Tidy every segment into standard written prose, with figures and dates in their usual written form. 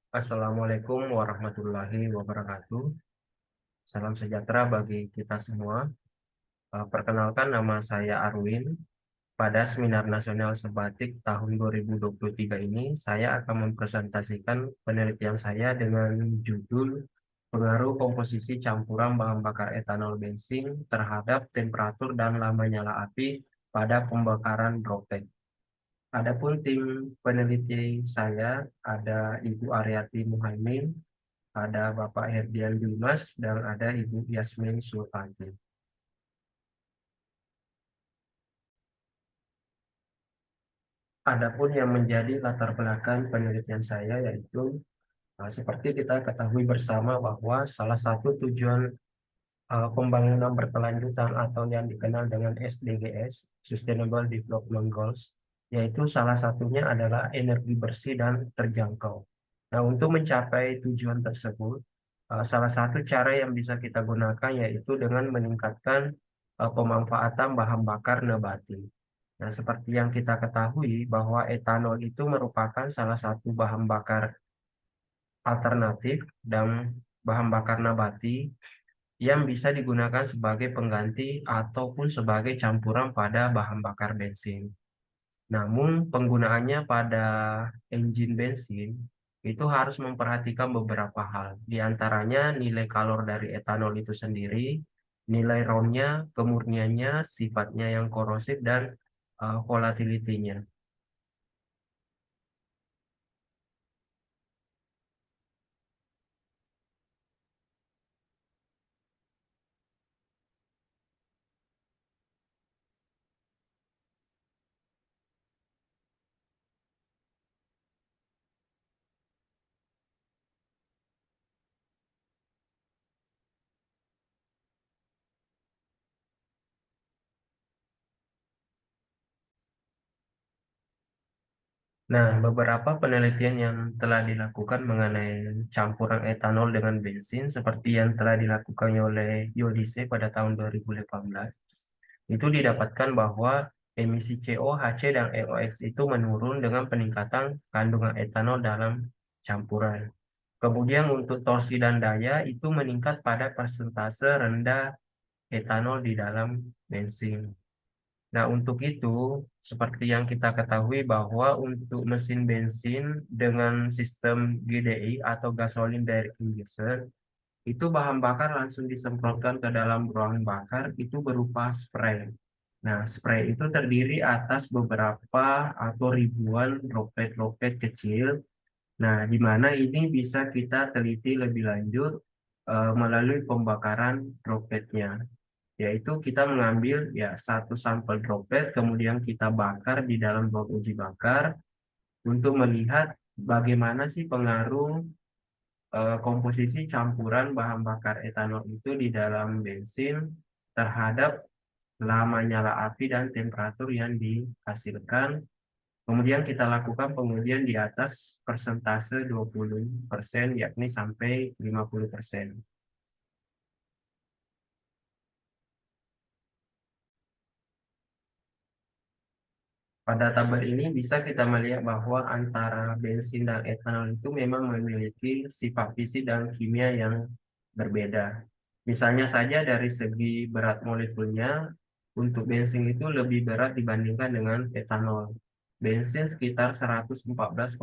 Assalamualaikum warahmatullahi wabarakatuh. Salam sejahtera bagi kita semua. Perkenalkan, nama saya Arwin. Pada Seminar Nasional Sebatik tahun 2023 ini, saya akan mempresentasikan penelitian saya dengan judul Pengaruh Komposisi Campuran Bahan Bakar Etanol Bensin terhadap Temperatur dan Lama Nyala Api pada Pembakaran Droplet. Adapun tim peneliti saya ada Ibu Aryati Muhaimin, ada Bapak Herdian Dimas, dan ada Ibu Yasmin Sultanti. Adapun yang menjadi latar belakang penelitian saya yaitu seperti kita ketahui bersama bahwa salah satu tujuan pembangunan berkelanjutan atau yang dikenal dengan SDGs, Sustainable Development Goals, yaitu salah satunya adalah energi bersih dan terjangkau. Nah, untuk mencapai tujuan tersebut, salah satu cara yang bisa kita gunakan yaitu dengan meningkatkan pemanfaatan bahan bakar nabati. Nah, seperti yang kita ketahui bahwa etanol itu merupakan salah satu bahan bakar alternatif dan bahan bakar nabati yang bisa digunakan sebagai pengganti ataupun sebagai campuran pada bahan bakar bensin. Namun, penggunaannya pada engine bensin itu harus memperhatikan beberapa hal. Di antaranya nilai kalor dari etanol itu sendiri, nilai RON-nya, kemurniannya, sifatnya yang korosif, dan volatility-nya. Nah, beberapa penelitian yang telah dilakukan mengenai campuran etanol dengan bensin seperti yang telah dilakukan oleh Yolise pada tahun 2018, itu didapatkan bahwa emisi CO, HC, dan NOx itu menurun dengan peningkatan kandungan etanol dalam campuran. Kemudian untuk torsi dan daya itu meningkat pada persentase rendah etanol di dalam bensin. Nah, untuk itu, seperti yang kita ketahui bahwa untuk mesin bensin dengan sistem GDI atau gasoline direct injection, itu bahan bakar langsung disemprotkan ke dalam ruang bakar itu berupa spray. Nah, spray itu terdiri atas beberapa atau ribuan droplet-droplet kecil. Nah, di mana ini bisa kita teliti lebih lanjut melalui pembakaran dropletnya, yaitu kita mengambil ya satu sampel droplet, kemudian kita bakar di dalam ruang uji bakar untuk melihat bagaimana sih pengaruh komposisi campuran bahan bakar etanol itu di dalam bensin terhadap lama nyala api dan temperatur yang dihasilkan. Kemudian kita lakukan pengujian di atas persentase 20%, yakni sampai 50%. Pada tabel ini bisa kita melihat bahwa antara bensin dan etanol itu memang memiliki sifat fisik dan kimia yang berbeda. Misalnya saja dari segi berat molekulnya, untuk bensin itu lebih berat dibandingkan dengan etanol. Bensin sekitar 114,15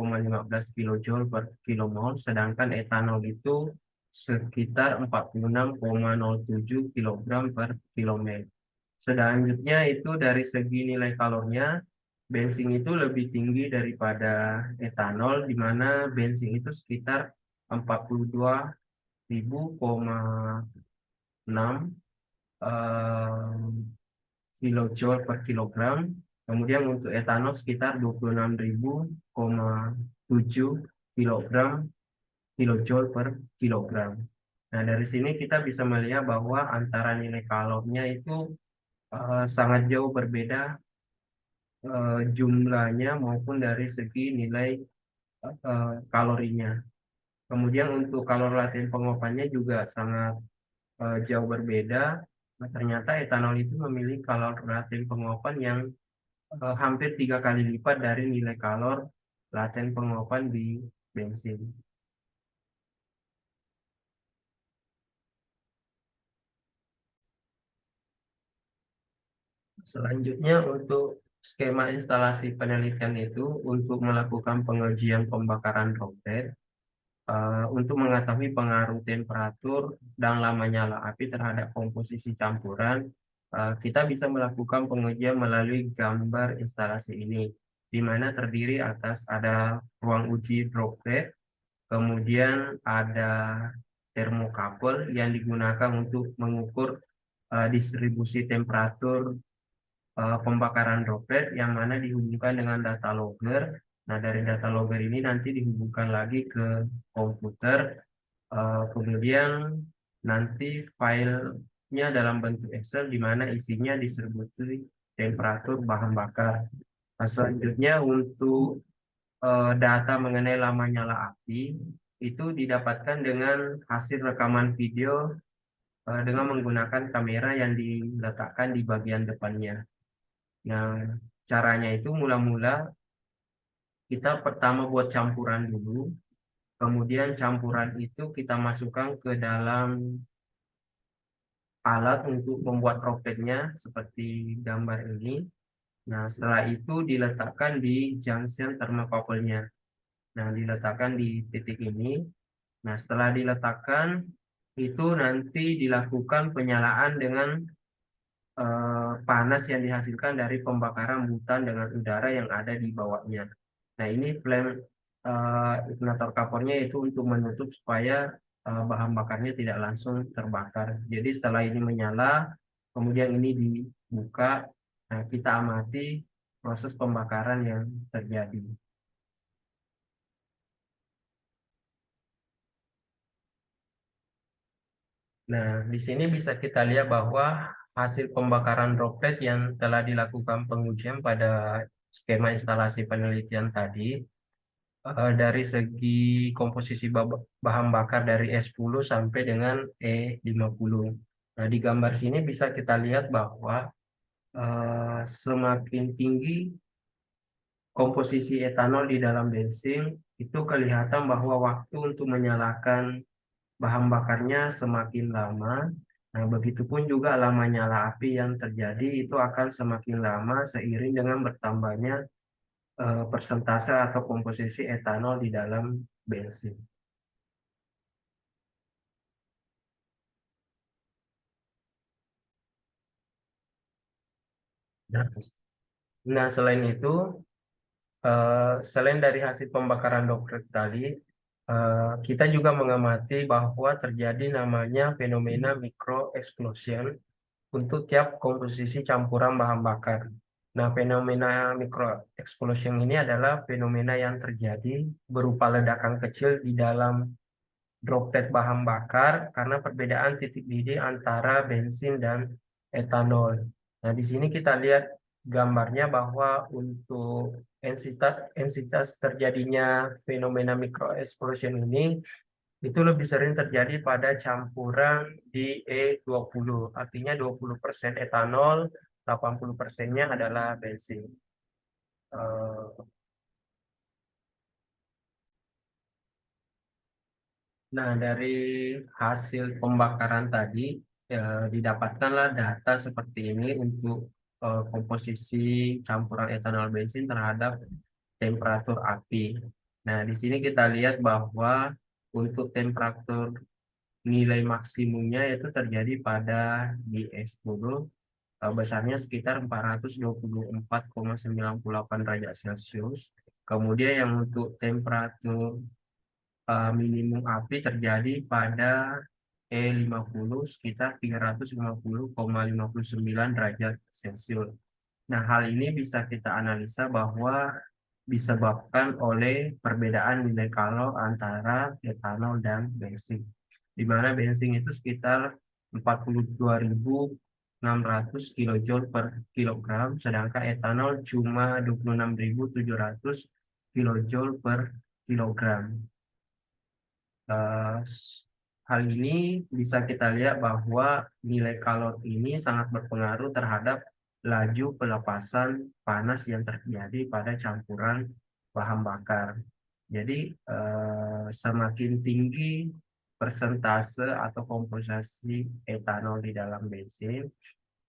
kilojoule per kilomol, sedangkan etanol itu sekitar 46,07 kilogram per kilometer. Selanjutnya itu dari segi nilai kalornya, bensin itu lebih tinggi daripada etanol, di mana bensin itu sekitar 42.000,6 kilojoule per kilogram. Kemudian untuk etanol sekitar 26.000,7 kilogram kilojoule per kilogram. Nah, dari sini kita bisa melihat bahwa antara nilai kalornya itu sangat jauh berbeda, jumlahnya maupun dari segi nilai kalorinya. Kemudian untuk kalori laten penguapannya juga sangat jauh berbeda. Nah, ternyata etanol itu memiliki kalori laten penguapan yang hampir 3 kali lipat dari nilai kalor laten penguapan di bensin. Selanjutnya untuk skema instalasi penelitian itu untuk melakukan pengujian pembakaran droplet untuk mengetahui pengaruh temperatur dan lama nyala api terhadap komposisi campuran, kita bisa melakukan pengujian melalui gambar instalasi ini, di mana terdiri atas ada ruang uji droplet, kemudian ada termokapel yang digunakan untuk mengukur distribusi temperatur pembakaran droplet yang mana dihubungkan dengan data logger. Nah, dari data logger ini nanti dihubungkan lagi ke komputer, kemudian nanti filenya dalam bentuk Excel di mana isinya distribusi temperatur bahan bakar. Nah, selanjutnya untuk data mengenai lama nyala api itu didapatkan dengan hasil rekaman video dengan menggunakan kamera yang diletakkan di bagian depannya. Nah, caranya itu mula-mula kita pertama buat campuran dulu, kemudian campuran itu kita masukkan ke dalam alat untuk membuat roketnya seperti gambar ini. Nah, setelah itu diletakkan di junction thermocouple-nya. Nah, diletakkan di titik ini. Nah, setelah diletakkan, itu nanti dilakukan penyalaan dengan panas yang dihasilkan dari pembakaran butan dengan udara yang ada di bawahnya. Nah, ini flame ignitor covernya itu untuk menutup supaya bahan bakarnya tidak langsung terbakar. Jadi setelah ini menyala, kemudian ini dibuka, nah kita amati proses pembakaran yang terjadi. Nah, di sini bisa kita lihat bahwa hasil pembakaran droplet yang telah dilakukan pengujian pada skema instalasi penelitian tadi, dari segi komposisi bahan bakar dari E10 sampai dengan E50. Nah, di gambar sini bisa kita lihat bahwa semakin tinggi komposisi etanol di dalam bensin, itu kelihatan bahwa waktu untuk menyalakan bahan bakarnya semakin lama. Nah, begitupun juga lama nyala api yang terjadi itu akan semakin lama seiring dengan bertambahnya persentase atau komposisi etanol di dalam bensin. Nah, selain itu, selain dari hasil pembakaran doktrin tadi, kita juga mengamati bahwa terjadi namanya fenomena micro explosion untuk tiap komposisi campuran bahan bakar. Nah, fenomena micro explosion ini adalah fenomena yang terjadi berupa ledakan kecil di dalam droplet bahan bakar karena perbedaan titik didih antara bensin dan etanol. Nah, di sini kita lihat gambarnya bahwa untuk intensitas terjadinya fenomena microexplosion ini itu lebih sering terjadi pada campuran di E20. Artinya 20% etanol, 80%-nya adalah bensin. Eh, Nah, dari hasil pembakaran tadi, didapatkanlah data seperti ini untuk komposisi campuran etanol bensin terhadap temperatur api. Nah, di sini kita lihat bahwa untuk temperatur nilai maksimumnya itu terjadi pada di S10, besarnya sekitar 424,98 derajat Celcius. Kemudian yang untuk temperatur minimum api terjadi pada E50 sekitar 350,59 derajat Celcius. Nah, hal ini bisa kita analisa bahwa disebabkan oleh perbedaan nilai kalor antara etanol dan bensin. Di mana bensin itu sekitar 42.600 kilojoule per kilogram, sedangkan etanol cuma 26.700 kilojoule per kilogram. Eh, Hal ini bisa kita lihat bahwa nilai kalor ini sangat berpengaruh terhadap laju pelepasan panas yang terjadi pada campuran bahan bakar. Jadi, semakin tinggi persentase atau komposisi etanol di dalam bensin,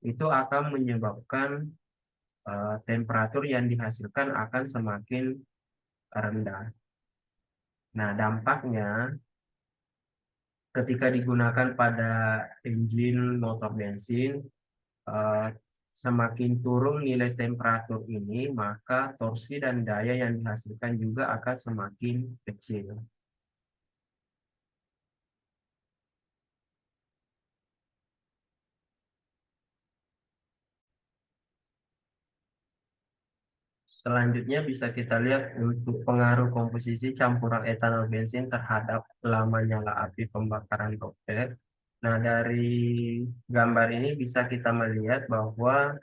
itu akan menyebabkan temperatur yang dihasilkan akan semakin rendah. Nah, dampaknya ketika digunakan pada engine motor bensin, eh, semakin turun nilai temperatur ini, maka torsi dan daya yang dihasilkan juga akan semakin kecil. Selanjutnya bisa kita lihat untuk pengaruh komposisi campuran etanol bensin terhadap lama nyala api pembakaran droplet. Nah, dari gambar ini bisa kita melihat bahwa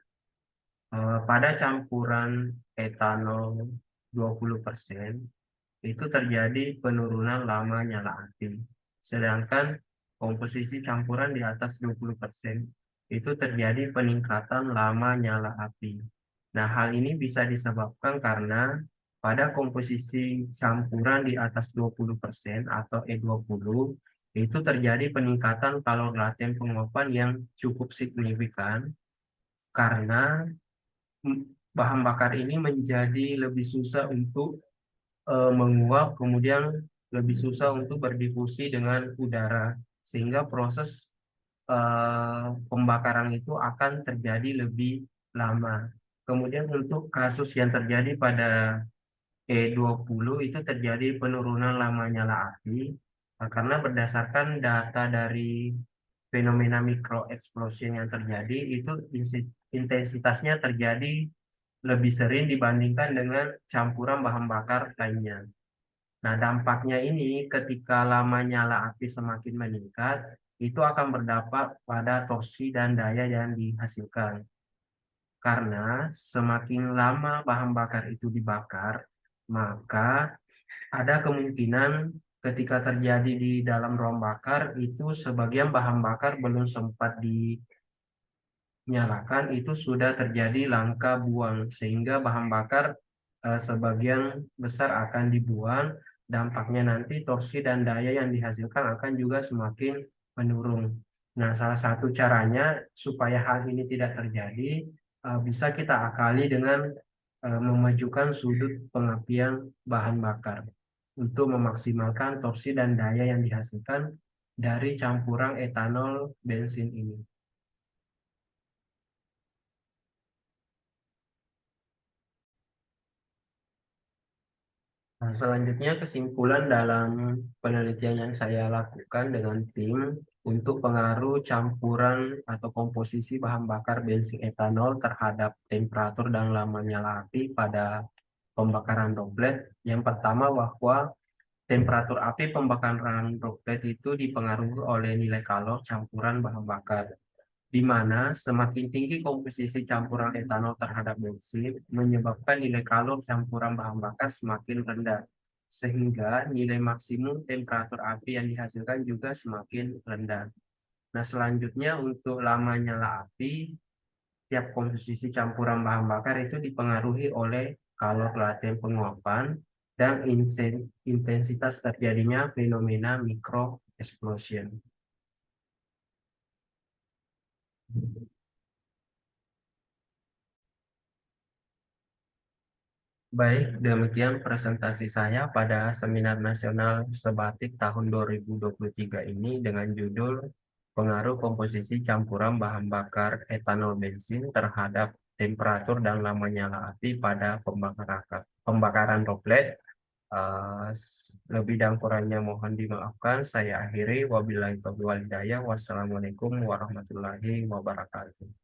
pada campuran etanol 20% itu terjadi penurunan lama nyala api. Sedangkan komposisi campuran di atas 20% itu terjadi peningkatan lama nyala api. Nah, hal ini bisa disebabkan karena pada komposisi campuran di atas 20% atau E20 itu terjadi peningkatan kalor laten penguapan yang cukup signifikan karena bahan bakar ini menjadi lebih susah untuk menguap, kemudian lebih susah untuk berdifusi dengan udara, sehingga proses pembakaran itu akan terjadi lebih lama. Kemudian untuk kasus yang terjadi pada E20 itu terjadi penurunan lama nyala api karena berdasarkan data dari fenomena micro explosion yang terjadi itu intensitasnya terjadi lebih sering dibandingkan dengan campuran bahan bakar lainnya. Nah, dampaknya ini ketika lama nyala api semakin meningkat, itu akan berdampak pada torsi dan daya yang dihasilkan. Karena semakin lama bahan bakar itu dibakar, maka ada kemungkinan ketika terjadi di dalam ruang bakar itu sebagian bahan bakar belum sempat nyalakan itu sudah terjadi langka buang sehingga bahan bakar sebagian besar akan dibuang. Dampaknya nanti torsi dan daya yang dihasilkan akan juga semakin menurun. Nah, salah satu caranya supaya hal ini tidak terjadi bisa kita akali dengan memajukan sudut pengapian bahan bakar untuk memaksimalkan torsi dan daya yang dihasilkan dari campuran etanol bensin ini. Nah, selanjutnya kesimpulan dalam penelitian yang saya lakukan dengan tim untuk pengaruh campuran atau komposisi bahan bakar bensin etanol terhadap temperatur dan lama nyala api pada pembakaran droplet. Yang pertama bahwa temperatur api pembakaran droplet itu dipengaruhi oleh nilai kalor campuran bahan bakar di mana semakin tinggi komposisi campuran etanol terhadap bensin menyebabkan nilai kalor campuran bahan bakar semakin rendah, sehingga nilai maksimum temperatur api yang dihasilkan juga semakin rendah. Nah, selanjutnya untuk lama nyala api, tiap komposisi campuran bahan bakar itu dipengaruhi oleh kalor laten penguapan dan intensitas terjadinya fenomena micro explosion. Baik, demikian presentasi saya pada Seminar Nasional Sebatik tahun 2023 ini dengan judul Pengaruh Komposisi Campuran Bahan Bakar Etanol Bensin terhadap Temperatur dan Lama Nyala Api pada pembakaran droplet. Lebih dan kurangnya mohon dimaafkan. Saya akhiri. Wabillahi taufiq wal hidayah. Wassalamualaikum warahmatullahi wabarakatuh.